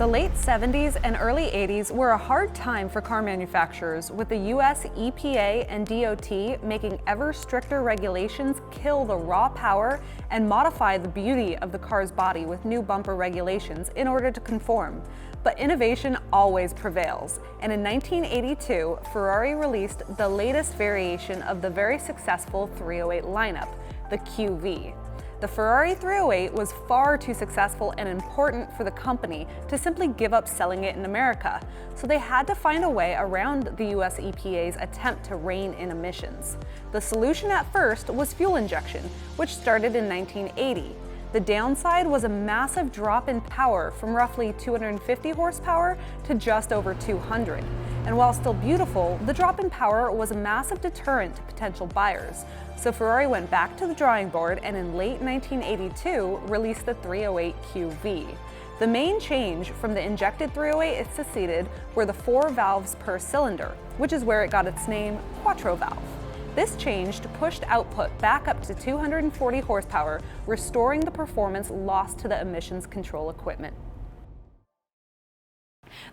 late 70s and early 80s were a hard time for car manufacturers, with the US EPA and DOT making ever stricter regulations kill the raw power and modify the beauty of the car's body with new bumper regulations in order to conform. But innovation always prevails, and in 1982, Ferrari released the latest variation of the very successful 308 lineup, the QV. The Ferrari 308 was far too successful and important for the company to simply give up selling it in America, so they had to find a way around the US EPA's attempt to rein in emissions. The solution at first was fuel injection, which started in 1980. The downside was a massive drop in power from roughly 250 horsepower to just over 200. And while still beautiful, the drop in power was a massive deterrent to potential buyers. So Ferrari went back to the drawing board and in late 1982 released the 308 QV. The main change from the injected 308 it succeeded were the 4 valves per cylinder, which is where it got its name, quatrovalve. This change pushed output back up to 240 horsepower, restoring the performance lost to the emissions control equipment.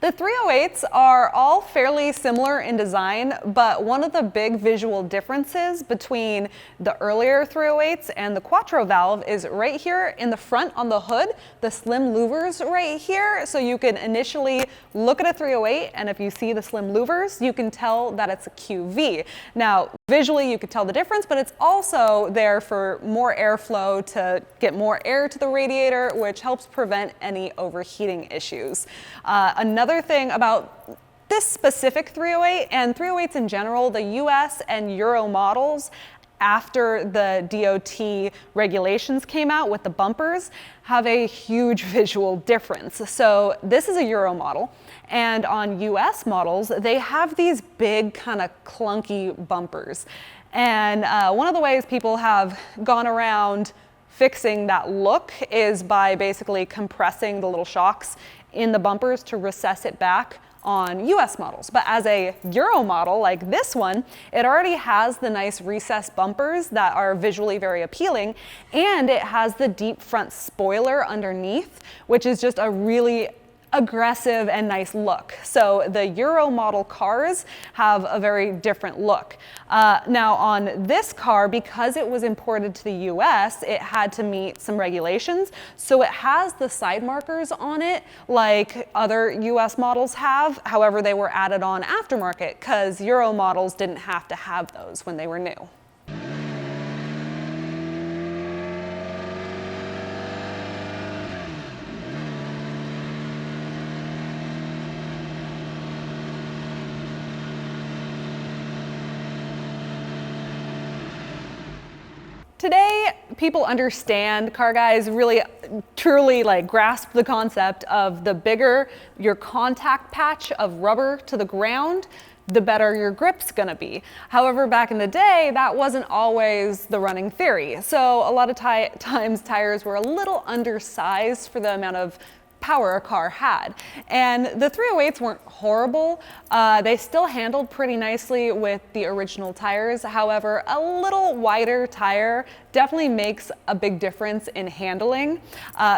The 308s are all fairly similar in design, but one of the big visual differences between the earlier 308s and the quatrovalve is right here in the front on the hood, the slim louvers right here. So you can initially look at a 308, and if you see the slim louvers, you can tell that it's a QV. Now, visually you could tell the difference, but it's also there for more airflow to get more air to the radiator, which helps prevent any overheating issues. Another thing about this specific 308 and 308s in general, the US and Euro models after the DOT regulations came out with the bumpers have a huge visual difference. So this is a Euro model, and on US models, they have these big kind of clunky bumpers. And one of the ways people have gone around fixing that look is by basically compressing the little shocks in the bumpers to recess it back on US models. But as a Euro model like this one, it already has the nice recessed bumpers that are visually very appealing, and it has the deep front spoiler underneath, which is just a really aggressive and nice look. So the Euro model cars have a very different look. Now on this car, because it was imported to the US, it had to meet some regulations. So it has the side markers on it like other US models have. However, they were added on aftermarket because Euro models didn't have to have those when they were new. Today, people understand, car guys really truly grasp the concept of the bigger your contact patch of rubber to the ground, the better your grip's gonna be. However, back in the day, that wasn't always the running theory. So a lot of times tires were a little undersized for the amount of power a car had. And the 308s weren't horrible. They still handled pretty nicely with the original tires. However, a little wider tire definitely makes a big difference in handling.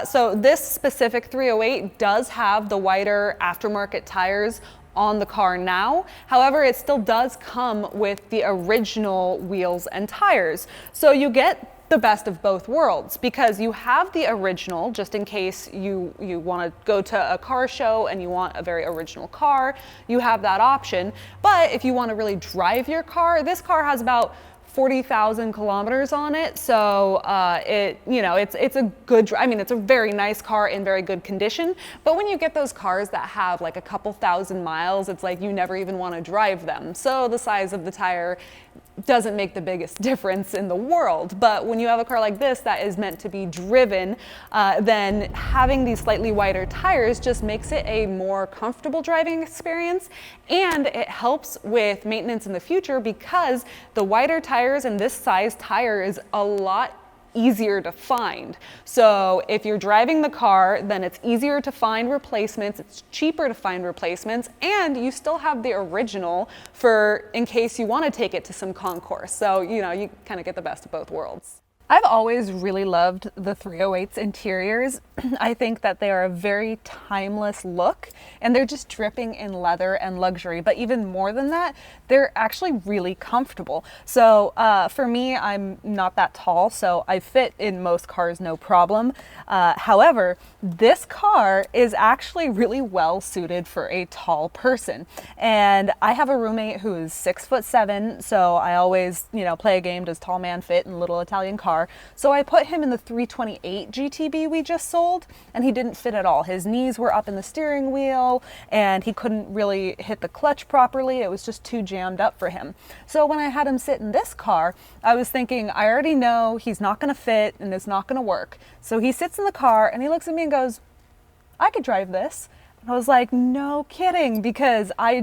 So this specific 308 does have the wider aftermarket tires on the car now. However, it still does come with the original wheels and tires. So you get the best of both worlds, because you have the original just in case you want to go to a car show and you want a very original car, you have that option. But if you want to really drive your car, this car has about 40,000 kilometers on it, so it's a good, I mean, it's a very nice car in very good condition. But when you get those cars that have like a couple thousand miles, it's like you never even want to drive them. So the size of the tire doesn't make the biggest difference in the world. But when you have a car like this that is meant to be driven, then having these slightly wider tires just makes it a more comfortable driving experience, and it helps with maintenance in the future because the wider tires and this size tire is a lot easier to find. So if you're driving the car, then it's easier to find replacements, it's cheaper to find replacements, and you still have the original for in case you want to take it to some concourse. So, you kind of get the best of both worlds. I've always really loved the 308's interiors. I think that they are a very timeless look, and they're just dripping in leather and luxury. But even more than that, they're actually really comfortable. So for me, I'm not that tall, so I fit in most cars no problem. However, this car is actually really well suited for a tall person. And I have a roommate who is 6'7", so I always, play a game, does tall man fit in little Italian car? So I put him in the 328 GTB we just sold, and he didn't fit at all. His knees were up in the steering wheel, and he couldn't really hit the clutch properly. It was just too jammed up for him. So when I had him sit in this car, I was thinking, I already know he's not going to fit and it's not going to work. So he sits in the car and he looks at me and goes, I could drive this. And I was like, no kidding, because I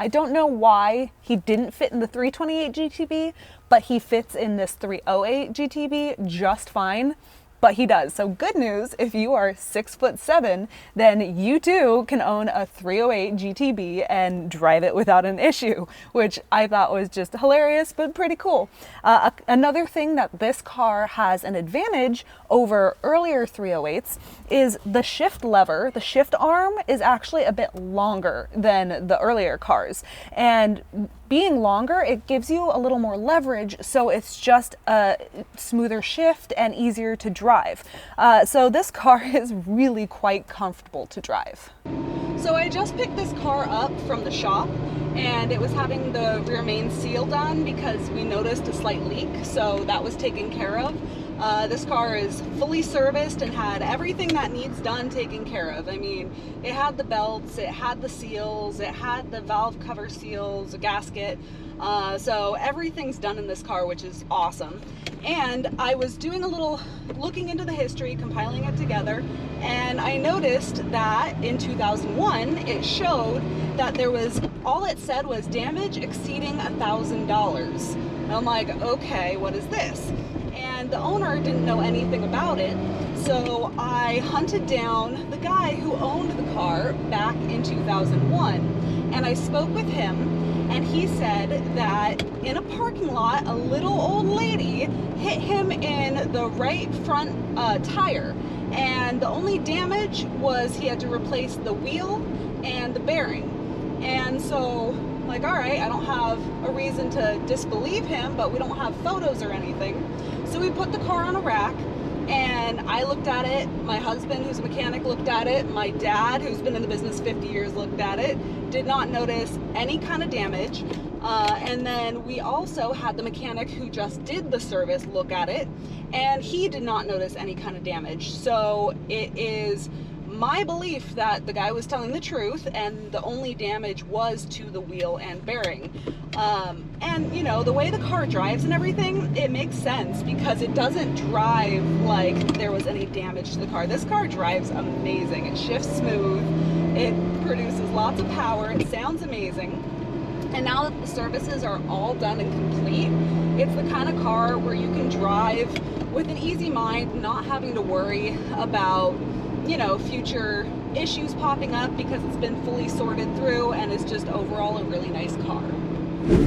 don't know why he didn't fit in the 328 GTB, but he fits in this 308 GTB just fine. But he does. So good news, if you are 6'7", then you too can own a 308 GTB and drive it without an issue, which I thought was just hilarious, but pretty cool. Another thing that this car has an advantage over earlier 308s is the shift lever. The shift arm is actually a bit longer than the earlier cars. And being longer, it gives you a little more leverage, so it's just a smoother shift and easier to drive. So this car is really quite comfortable to drive. So I just picked this car up from the shop, and it was having the rear main seal done because we noticed a slight leak, so that was taken care of. This car is fully serviced and had everything that needs done taken care of. I mean, it had the belts, it had the seals, it had the valve cover seals, a gasket. So everything's done in this car, which is awesome. And I was doing a little looking into the history, compiling it together, and I noticed that in 2001 it showed that there was, all it said was damage exceeding $1,000. And I'm like, okay, what is this? And the owner didn't know anything about it, so I hunted down the guy who owned the car back in 2001, and I spoke with him, and he said that in a parking lot, a little old lady hit him in the right front tire, and the only damage was he had to replace the wheel and the bearing. And so, like, all right, I don't have a reason to disbelieve him, but we don't have photos or anything. So we put the car on a rack, and I looked at it, my husband, who's a mechanic, looked at it, my dad, who's been in the business 50 years, looked at it, did not notice any kind of damage. And then we also had the mechanic who just did the service look at it, and he did not notice any kind of damage. So it is my belief that the guy was telling the truth, and the only damage was to the wheel and bearing. And the way the car drives and everything, it makes sense because it doesn't drive like there was any damage to the car. This car drives amazing. It shifts smooth, it produces lots of power, it sounds amazing. And now that the services are all done and complete, it's the kind of car where you can drive with an easy mind, not having to worry about future issues popping up because it's been fully sorted through, and it's just overall a really nice car.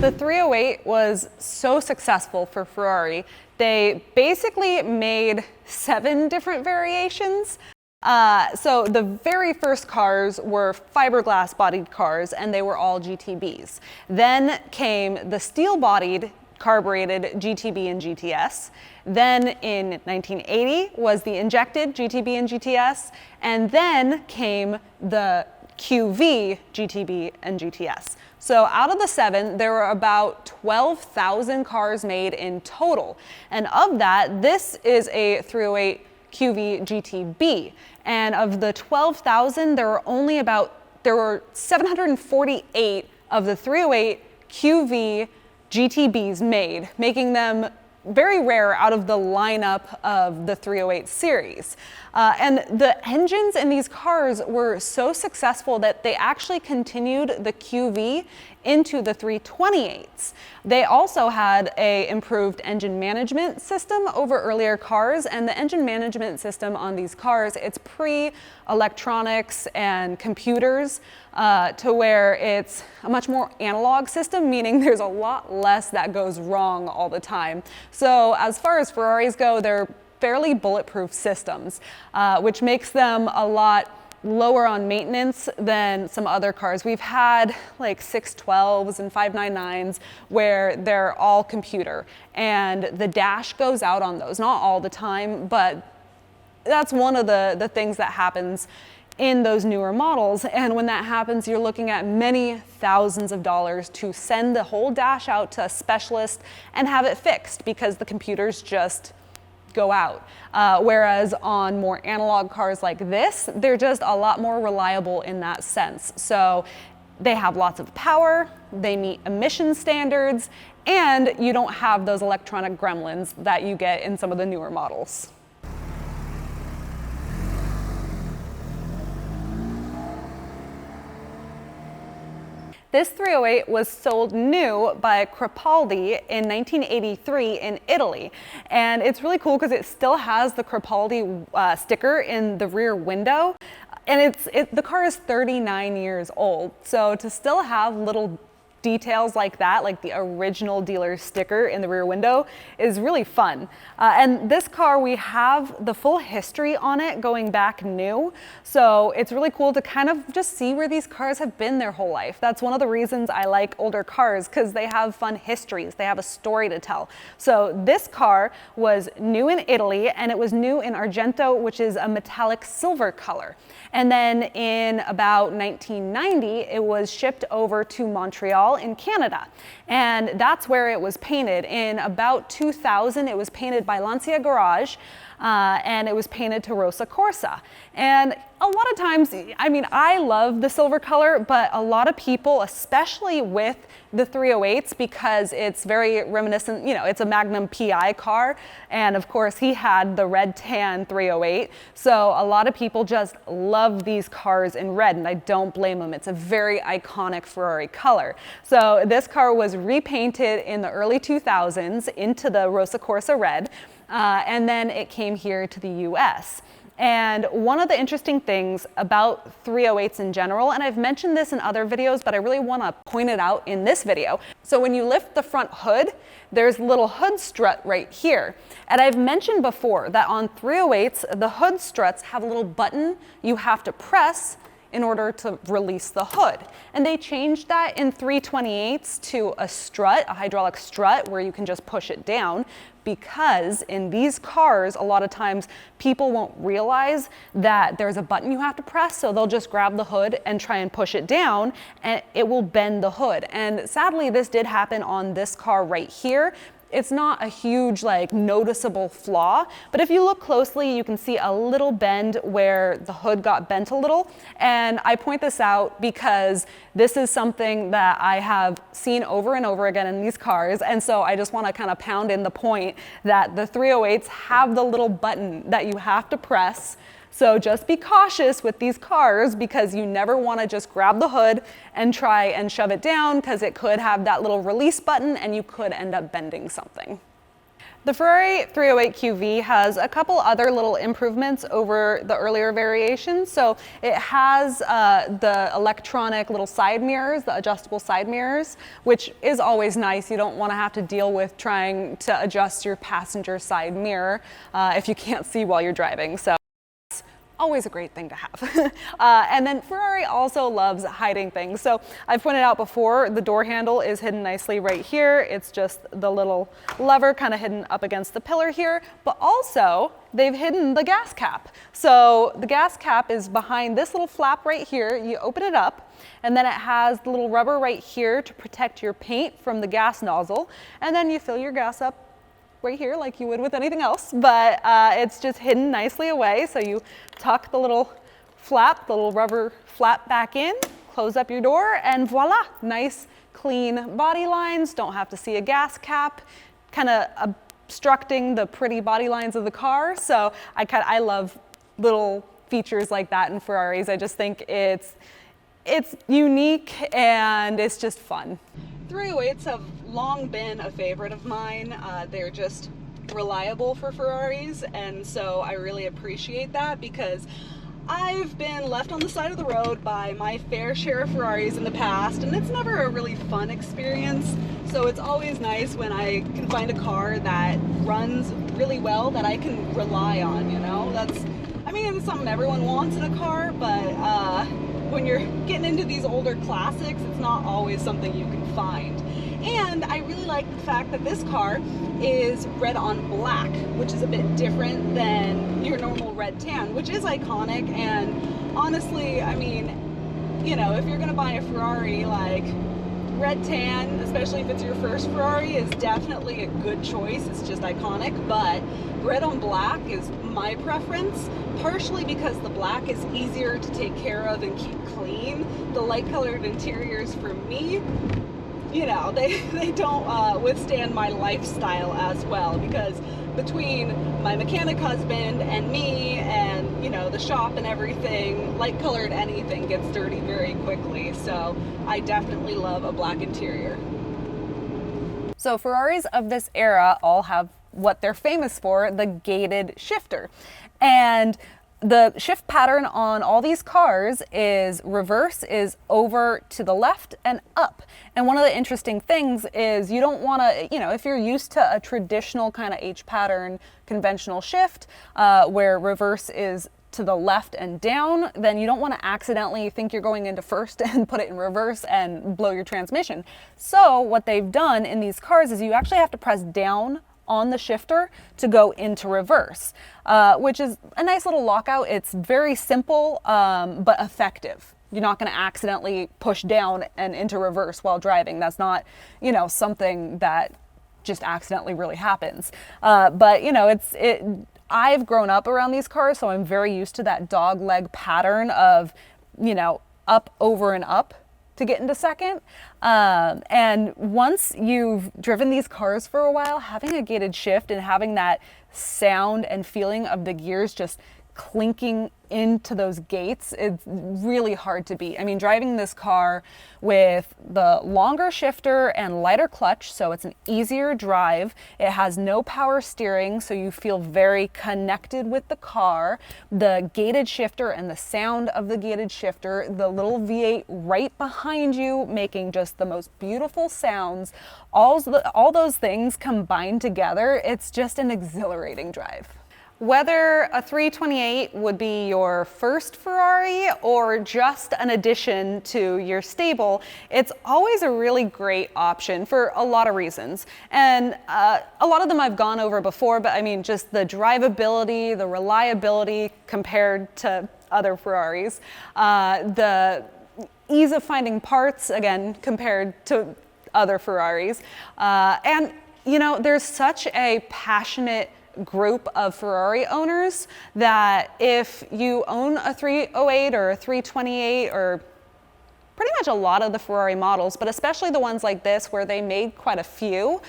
The 308 was so successful for Ferrari. They basically made 7 different variations. So the very first cars were fiberglass bodied cars, and they were all GTBs. Then came the steel bodied carbureted GTB and GTS. Then in 1980 was the injected GTB and GTS, and then came the QV GTB and GTS. So out of the 7, there were about 12,000 cars made in total. And of that, this is a 308 QV GTB. And of the 12,000, there were 748 of the 308 QV GTBs made, making them very rare out of the lineup of the 308 series. And the engines in these cars were so successful that they actually continued the QV into the 328s. They also had an improved engine management system over earlier cars, and the engine management system on these cars, it's pre-electronics and computers to where it's a much more analog system, meaning there's a lot less that goes wrong all the time. So as far as Ferraris go, they're fairly bulletproof systems, which makes them a lot lower on maintenance than some other cars. We've had like 612s and 599s where they're all computer and the dash goes out on those, not all the time, but that's one of the things that happens in those newer models. And when that happens, you're looking at many thousands of dollars to send the whole dash out to a specialist and have it fixed because the computers just go out. Whereas on more analog cars like this, they're just a lot more reliable in that sense. So they have lots of power, they meet emission standards, and you don't have those electronic gremlins that you get in some of the newer models. This 308 was sold new by Crepaldi in 1983 in Italy. And it's really cool because it still has the Crepaldi sticker in the rear window. And the car is 39 years old. So to still have little details like that, like the original dealer sticker in the rear window, is really fun. And this car, we have the full history on it going back new. So it's really cool to kind of just see where these cars have been their whole life. That's one of the reasons I like older cars, because they have fun histories. They have a story to tell. So this car was new in Italy, and it was new in Argento, which is a metallic silver color. And then in about 1990, it was shipped over to Montreal in Canada. And that's where it was painted. In about 2000, it was painted by Lancia Garage, and it was painted to Rosa Corsa. And a lot of times, I mean, I love the silver color, but a lot of people, especially with the 308s, because it's very reminiscent, you know, it's a Magnum PI car. And of course, he had the red tan 308. So a lot of people just love these cars in red, and I don't blame them. It's a very iconic Ferrari color. So this car was repainted in the early 2000s into the Rosa Corsa red, and then it came here to the US. And one of the interesting things about 308s in general, and I've mentioned this in other videos, but I really want to point it out in this video. So when you lift the front hood, there's a little hood strut right here. And I've mentioned before that on 308s, the hood struts have a little button you have to press in order to release the hood. And they changed that in 328s to a strut, a hydraulic strut, where you can just push it down, because in these cars, a lot of times people won't realize that there's a button you have to press, so they'll just grab the hood and try and push it down, and it will bend the hood. And sadly, this did happen on this car right here. It's not a huge, like, noticeable flaw, but if you look closely, you can see a little bend where the hood got bent a little. And I point this out because this is something that I have seen over and over again in these cars. And so I just want to kind of pound in the point that the 308s have the little button that you have to press. So just be cautious with these cars, because you never want to just grab the hood and try and shove it down, because it could have that little release button and you could end up bending something. The Ferrari 308 QV has a couple other little improvements over the earlier variations. So it has the electronic little side mirrors, the adjustable side mirrors, which is always nice. You don't want to have to deal with trying to adjust your passenger side mirror if you can't see while you're driving. So always a great thing to have. And then Ferrari also loves hiding things. So I've pointed out before, the door handle is hidden nicely right here. It's just the little lever kind of hidden up against the pillar here, but also they've hidden the gas cap. So the gas cap is behind this little flap right here. You open it up, and then it has the little rubber right here to protect your paint from the gas nozzle. And then you fill your gas up right here like you would with anything else, but it's just hidden nicely away. So you tuck the little flap, the little rubber flap back in, close up your door, and voila, nice clean body lines. Don't have to see a gas cap, kind of obstructing the pretty body lines of the car. So I love little features like that in Ferraris. I just think it's unique and it's just fun. 308s have long been a favorite of mine. They're just reliable for Ferraris, and so I really appreciate that, because I've been left on the side of the road by my fair share of Ferraris in the past, and it's never a really fun experience. So it's always nice when I can find a car that runs really well, that I can rely on, you know? I mean, it's something everyone wants in a car, but when you're getting into these older classics, it's not always something you can find. And I really like the fact that this car is red on black, which is a bit different than your normal red tan, which is iconic. And honestly, I mean, you know, if you're gonna buy a Ferrari, like, red tan, especially if it's your first Ferrari, is definitely a good choice. It's just iconic, but red on black is my preference, partially because the black is easier to take care of and keep clean. The light colored interiors, for me, you know, they don't withstand my lifestyle as well, because between my mechanic husband and me and, you know, the shop and everything, light colored anything gets dirty very quickly. So I definitely love a black interior. So Ferraris of this era all have what they're famous for, the gated shifter. And the shift pattern on all these cars is reverse is over to the left and up. And one of the interesting things is you don't want to, you know, if you're used to a traditional kind of H pattern conventional shift where reverse is to the left and down, then you don't want to accidentally think you're going into first and put it in reverse and blow your transmission. So what they've done in these cars is you actually have to press down on the shifter to go into reverse, which is a nice little lockout. It's very simple, but effective. You're not going to accidentally push down and into reverse while driving. That's not, you know, something that just accidentally really happens. But you know, I've grown up around these cars, so I'm very used to that dog leg pattern of, you know, up, over, and up to get into second. And once you've driven these cars for a while, having a gated shift and having that sound and feeling of the gears just clinking into those gates, it's really hard to beat. I mean, driving this car with the longer shifter and lighter clutch, so it's an easier drive. It has no power steering, so you feel very connected with the car. The gated shifter and the sound of the gated shifter, the little V8 right behind you making just the most beautiful sounds, all those things combined together, it's just an exhilarating drive. Whether a 328 would be your first Ferrari or just an addition to your stable, it's always a really great option for a lot of reasons. And a lot of them I've gone over before, but I mean, just the drivability, the reliability compared to other Ferraris, the ease of finding parts, again, compared to other Ferraris. And, you know, there's such a passionate group of Ferrari owners that if you own a 308 or a 328 or pretty much a lot of the Ferrari models, but especially the ones like this where they made quite a few,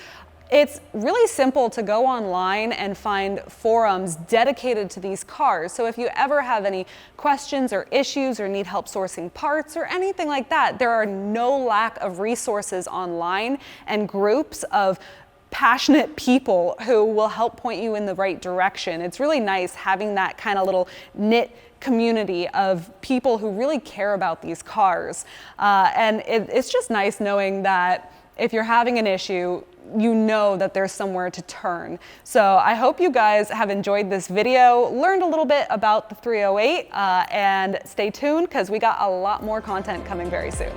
it's really simple to go online and find forums dedicated to these cars. So if you ever have any questions or issues or need help sourcing parts or anything like that, there are no lack of resources online and groups of passionate people who will help point you in the right direction. It's really nice having that kind of little knit community of people who really care about these cars. And it's just nice knowing that if you're having an issue, you know that there's somewhere to turn. So I hope you guys have enjoyed this video, learned a little bit about the 308, and stay tuned because we got a lot more content coming very soon.